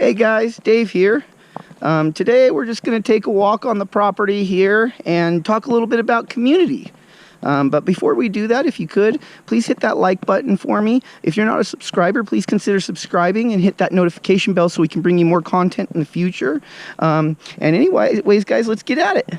Hey guys, Dave here. Today we're just going to take a walk on the property here and talk a little bit about community. But before we do that, if you could, please hit that like button for me. If you're not a subscriber, please consider subscribing and hit that notification bell so we can bring you more content in the future. And anyways, guys, let's get at it.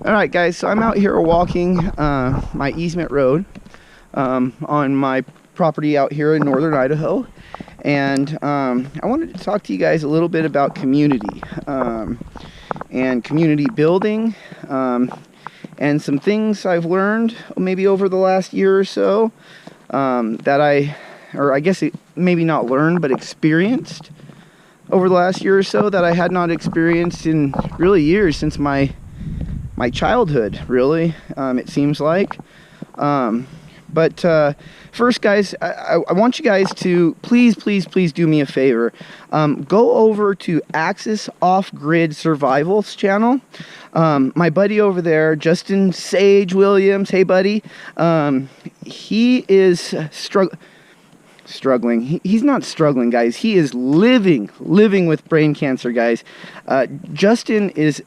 Alright guys, so I'm out here walking my easement road on my property out here in northern Idaho, and I wanted to talk to you guys a little bit about community and community building and some things I've learned maybe over the last year or so that I guess maybe not learned but experienced over the last year or so that I had not experienced in really years, since my childhood, really, it seems like. But first, guys, I want you guys to please do me a favor. Go over to Axis Off-Grid Survival's channel. My buddy over there, Justin Sage Williams, hey buddy, he is struggling. He's not struggling, guys. He is living with brain cancer, guys. Justin is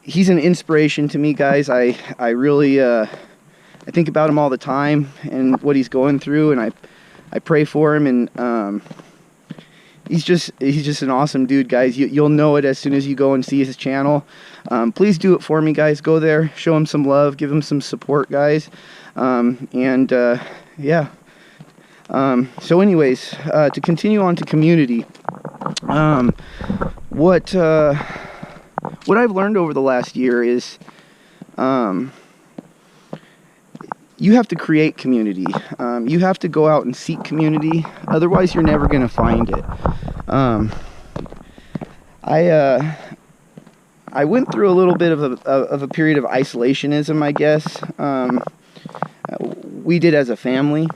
he's an inspiration to me, guys. I really I think about him all the time and what he's going through, and I pray for him, and he's just an awesome dude, guys. You'll know it as soon as you go and see his channel. Please do it for me, guys. Go there, show him some love, give him some support, guys. Yeah. So anyways, to continue on to community, what I've learned over the last year is you have to create community. You have to go out and seek community. Otherwise, you're never going to find it. I went through a little bit of a period of isolationism, I guess. We did as a family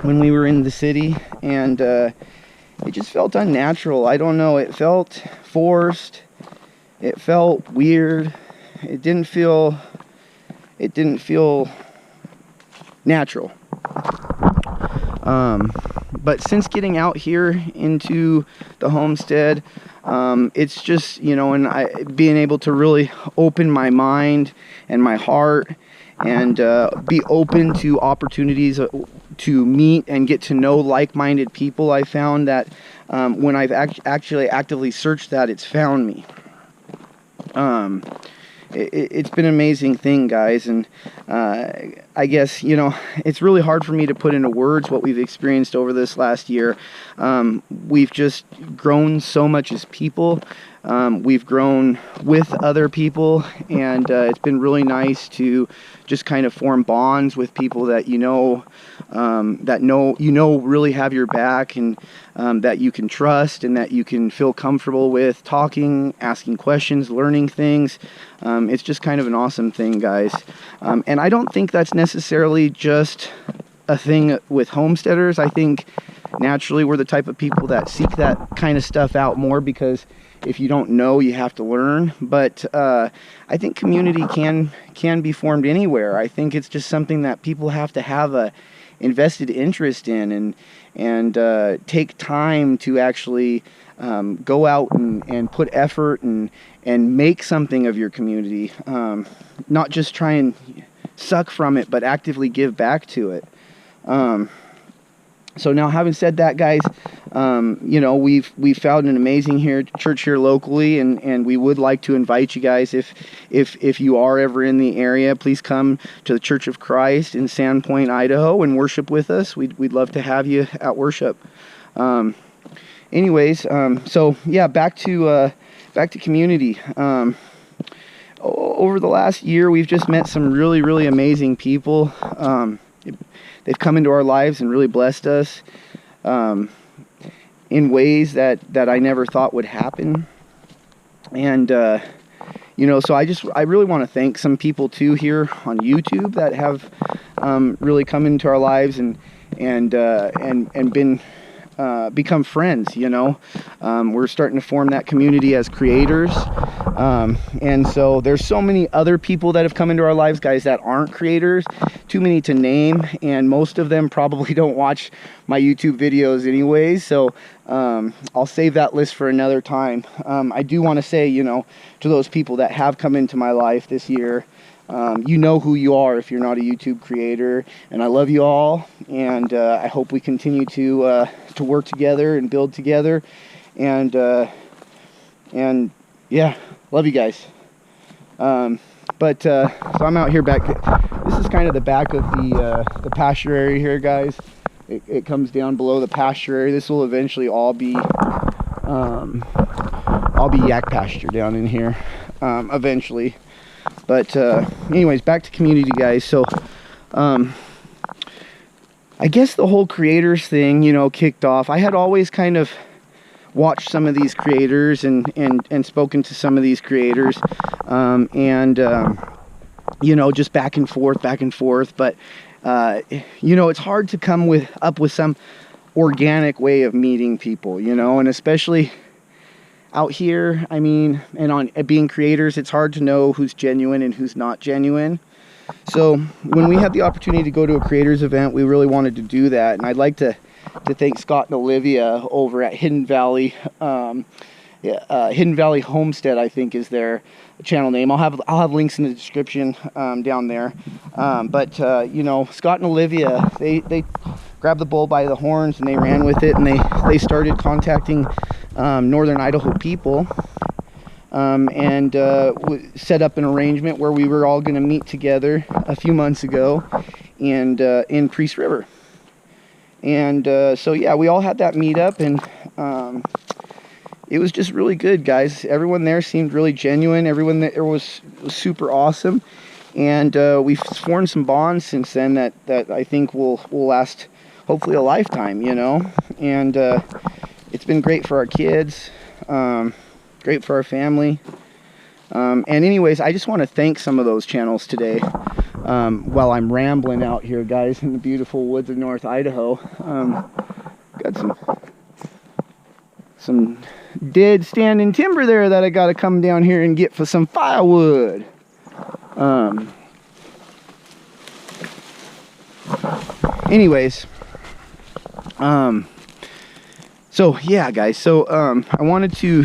when we were in the city, and it just felt unnatural. I don't know. It felt forced. It felt weird. It didn't feel natural. But since getting out here into the homestead, it's just, and being able to really open my mind and my heart and be open to opportunities to meet and get to know like-minded people, I found that when I've actually actively searched that, it's found me. It's been an amazing thing, guys, and I guess, it's really hard for me to put into words what we've experienced over this last year. We've just grown so much as people. We've grown with other people, and it's been really nice to just kind of form bonds with people that really have your back, and that you can trust and that you can feel comfortable with talking, asking questions, learning things. It's just kind of an awesome thing, guys. And I don't think that's necessarily just a thing with homesteaders. I think naturally we're the type of people that seek that kind of stuff out more, because if you don't know, you have to learn. But I think community can be formed anywhere. I think it's just something that people have to have a invested interest in, and take time to actually go out and put effort and make something of your community. Not just try and suck from it, but actively give back to it. So now, having said that, guys, we've found an amazing church here locally, and we would like to invite you guys, if you are ever in the area, please come to the Church of Christ in Sandpoint, Idaho, and worship with us. We'd love to have you at worship. Anyways, so yeah, back to community. Over the last year, we've just met some really amazing people. They've come into our lives and really blessed us in ways that I never thought would happen. And You know, so I really want to thank some people too here on YouTube that have really come into our lives and been become friends. You know, we're starting to form that community as creators, and so there's so many other people that have come into our lives, guys, that aren't creators. Too many to name, and most of them probably don't watch my YouTube videos anyways, so I'll save that list for another time. I do want to say, you know, to those people that have come into my life this year, you know who you are if you're not a YouTube creator, and I love you all, and I hope we continue to work together and build together, and yeah, love you guys. So I'm out here back. This is kind of the back of the pasture area here, guys. It comes down below the pasture area. This will eventually all be yak pasture down in here eventually. But anyways, back to community, guys. So I guess the whole creators thing, you know, kicked off. I had always kind of watched some of these creators and spoken to some of these creators, you know, just back and forth, but you know, it's hard to come up with some organic way of meeting people, you know, and especially out here, I mean, and on being creators, it's hard to know who's genuine and who's not genuine. So when we had the opportunity to go to a creators event, we really wanted to do that, and I'd like to thank Scott and Olivia over at Hidden Valley Homestead, I think is their channel name. I'll have links in the description down there. You know, Scott and Olivia, they grabbed the bull by the horns and they ran with it, and they started contacting Northern Idaho people, and set up an arrangement where we were all going to meet together a few months ago and in Priest River. And so yeah, we all had that meetup, and it was just really good, guys. Everyone there seemed really genuine. Everyone there was super awesome, and we've formed some bonds since then that I think will last hopefully a lifetime, you know. And it's been great for our kids, great for our family. And anyways, I just want to thank some of those channels today. While I'm rambling out here, guys, in the beautiful woods of North Idaho. Got some dead standing timber there that I got to come down here and get for some firewood. Anyways, so yeah, guys, so I wanted to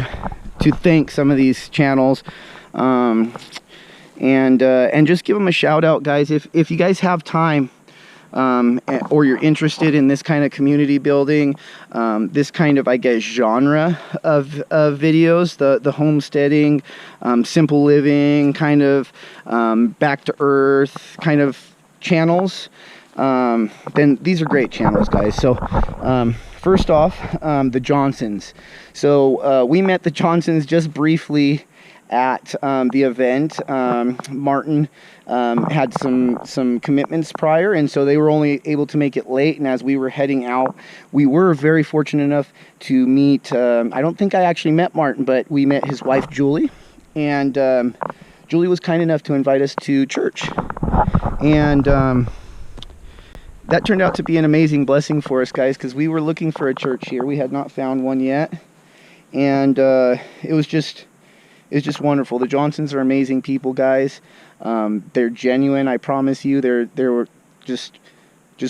thank some of these channels, and just give them a shout out, guys. If you guys have time, or you're interested in this kind of community building, this kind of, I guess, genre of videos, the homesteading, simple living, kind of back to earth kind of channels, then these are great channels, guys. So first off, the Johnsons. So we met the Johnsons just briefly at the event. Martin had some commitments prior, and so they were only able to make it late. And as we were heading out, we were very fortunate enough to meet, I don't think I actually met Martin, but we met his wife Julie, and Julie was kind enough to invite us to church, and that turned out to be an amazing blessing for us, guys, because we were looking for a church here. We had not found one yet, and it was just wonderful. The Johnsons are amazing people, guys. They're genuine, I promise you. They were just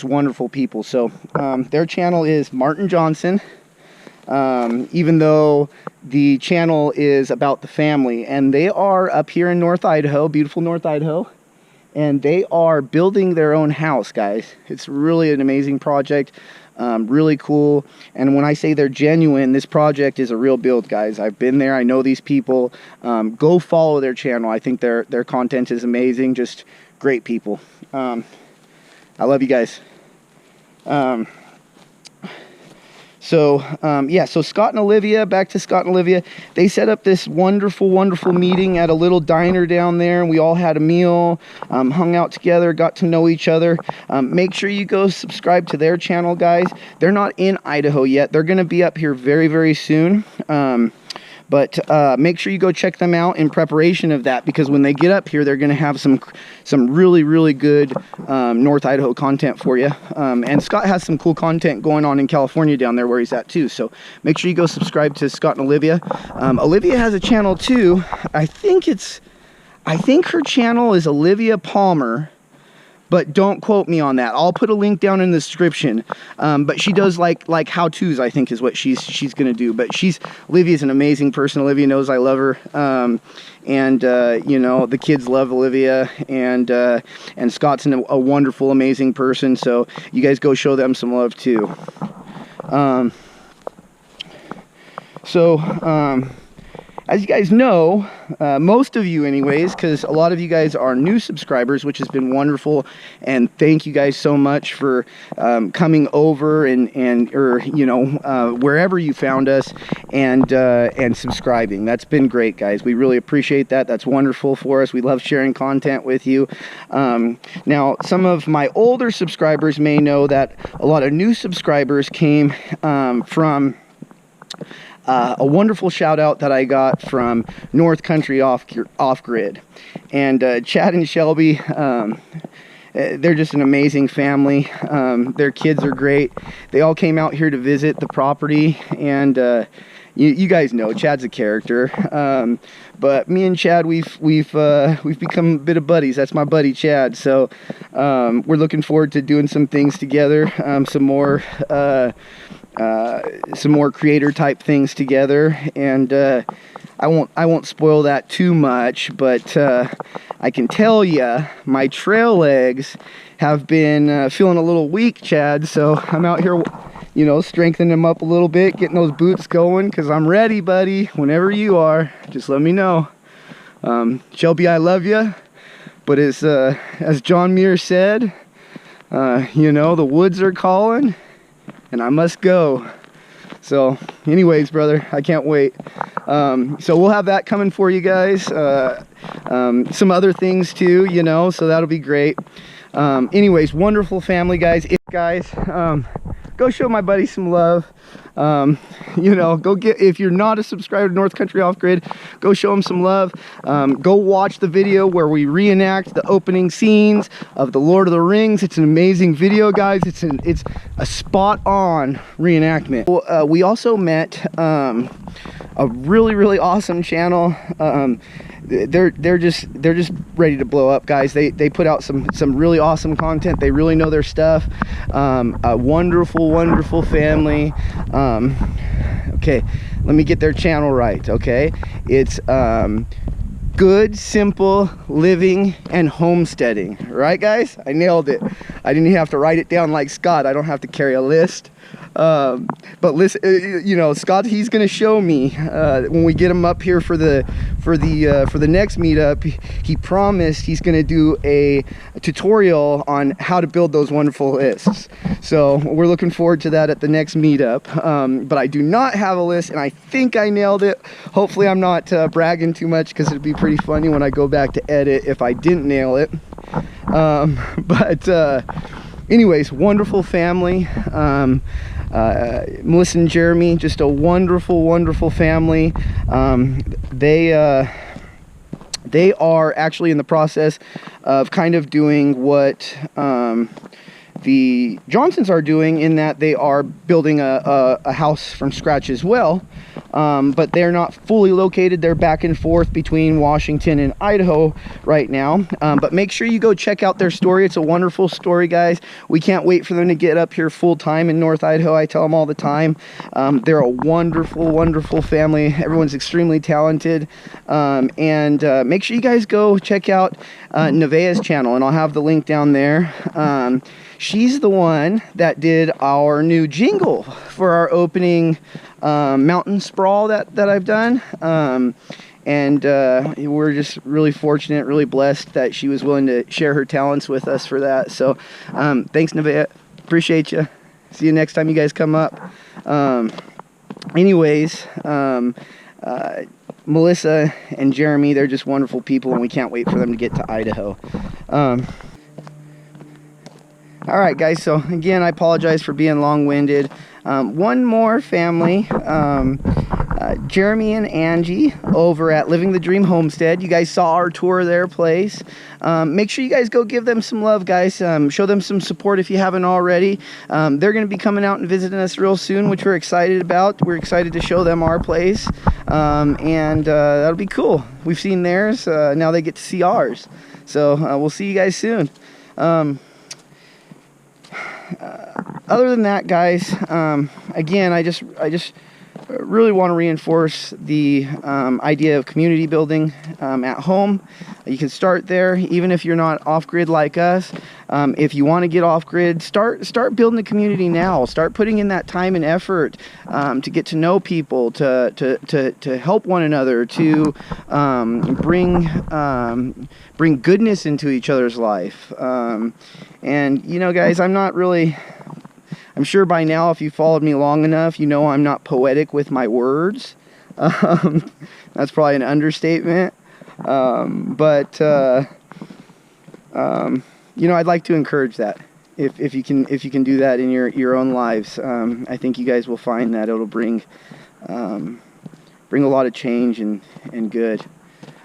wonderful people. So their channel is Martin Johnson, even though the channel is about the family, and they are up here in North Idaho, beautiful North Idaho, and they are building their own house, guys. It's really an amazing project. Really cool. And when I say they're genuine, this project is a real build, guys. I've been there. I know these people. Go follow their channel. I think their content is amazing. Just great people. I love you guys. Yeah, so Scott and Olivia, back to Scott and Olivia, they set up this wonderful, wonderful meeting at a little diner down there, and we all had a meal, hung out together, got to know each other. Make sure you go subscribe to their channel, guys. They're not in Idaho yet. They're going to be up here very, very soon. But make sure you go check them out in preparation of that, because when they get up here, they're going to have some really, really good North Idaho content for you. And Scott has some cool content going on in California down there where he's at too. So make sure you go subscribe to Scott and Olivia. Olivia has a channel too. I think her channel is Olivia Palmer, but don't quote me on that. I'll put a link down in the description. But she does like how-tos, I think is what she's gonna do. But Olivia's an amazing person. Olivia knows I love her. You know, the kids love Olivia, and Scott's a wonderful, amazing person. So you guys go show them some love too. As you guys know, most of you anyways, because a lot of you guys are new subscribers, which has been wonderful, and thank you guys so much for coming over or you know, wherever you found us, and subscribing. That's been great, guys. We really appreciate that. That's wonderful for us. We love sharing content with you. Now, some of my older subscribers may know that a lot of new subscribers came from a wonderful shout out that I got from North Country Off Grid, and Chad and Shelby. They're just an amazing family. Their kids are great. They all came out here to visit the property, and you guys know Chad's a character. But me and Chad, we've become a bit of buddies. That's my buddy Chad. So we're looking forward to doing some things together, some more creator type things together, and I won't spoil that too much, but I can tell you my trail legs have been feeling a little weak, Chad, so I'm out here, you know, strengthening them up a little bit, getting those boots going, because I'm ready, buddy. Whenever you are, just let me know. Shelby, I love you, but as John Muir said, you know, the woods are calling and I must go. So anyways, brother, I can't wait. So we'll have that coming for you guys. Some other things too, you know, so that'll be great. Anyways, wonderful family, guys. Go show my buddy some love. You know, if you're not a subscriber to North Country Off Grid, go show him some love. Go watch the video where we reenact the opening scenes of The Lord of the Rings. It's an amazing video, guys. It's a spot on reenactment. We also met a really awesome channel. They're just ready to blow up, guys. They put out some really awesome content. They really know their stuff. A wonderful family. Okay, let me get their channel right. Okay, it's Good Simple Living and Homesteading. Right, guys? I nailed it. I didn't even have to write it down like Scott. I don't have to carry a list. But listen, you know, Scott, he's gonna show me when we get him up here for the next meetup. He promised he's gonna do a tutorial on how to build those wonderful lists. So we're looking forward to that at the next meetup. But I do not have a list, and I think I nailed it. Hopefully I'm not bragging too much, because it'd be pretty funny when I go back to edit if I didn't nail it. Anyways, wonderful family. Melissa and Jeremy, just a wonderful family. They are actually in the process of kind of doing what the Johnsons are doing, in that they are building a house from scratch as well. But they're not fully located. They're back and forth between Washington and Idaho right now. But make sure you go check out their story. It's a wonderful story, guys. We can't wait for them to get up here full time in North Idaho. I tell them all the time. They're a wonderful family. Everyone's extremely talented. And make sure you guys go check out Nevaeh's channel, and I'll have the link down there. She's the one that did our new jingle for our opening mountain sprawl that I've done. And we're just really fortunate, really blessed that she was willing to share her talents with us for that. So thanks, Nevaeh. Appreciate you. See you next time you guys come up. Anyways, Melissa and Jeremy, they're just wonderful people, and we can't wait for them to get to Idaho. All right, guys, so again, I apologize for being long-winded. One more family Jeremy and Angie over at Living the Dream Homestead. You guys saw our tour of their place. Make sure you guys go give them some love, guys. Show them some support if you haven't already. They're going to be coming out and visiting us real soon, which we're excited about. We're excited to show them our place, and that'll be cool. We've seen theirs. Now they get to see ours. So we'll see you guys soon. Other than that, guys, again, I just really want to reinforce the idea of community building at home. You can start there, even if you're not off-grid like us. If you want to get off-grid, start building a community now. Start putting in that time and effort to get to know people, to help one another, to bring goodness into each other's life. And you know, guys, I'm sure by now, if you followed me long enough, you know I'm not poetic with my words. That's probably an understatement. But you know, I'd like to encourage that. If you can do that in your own lives, I think you guys will find that it'll bring a lot of change and good.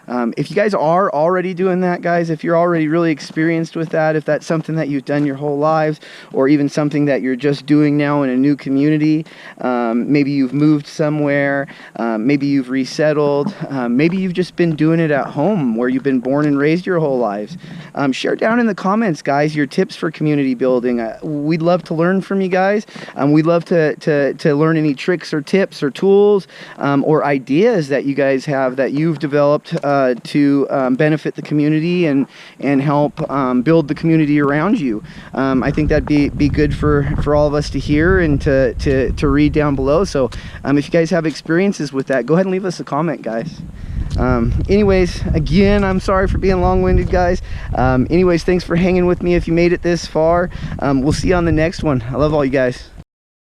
If you guys are already doing that, guys, if you're already really experienced with that, if that's something that you've done your whole lives, or even something that you're just doing now in a new community, maybe you've moved somewhere, maybe you've resettled, maybe you've just been doing it at home where you've been born and raised your whole lives. Share down in the comments, guys, your tips for community building. We'd love to learn from you guys. We'd love to learn any tricks or tips or tools or ideas that you guys have that you've developed to benefit the community and help build the community around you. I think that'd be good for all of us to hear and to read down below. So if you guys have experiences with that, go ahead and leave us a comment, guys. Anyways, again, I'm sorry for being long-winded, guys. Anyways, thanks for hanging with me if you made it this far. We'll see you on the next one. I love all you guys.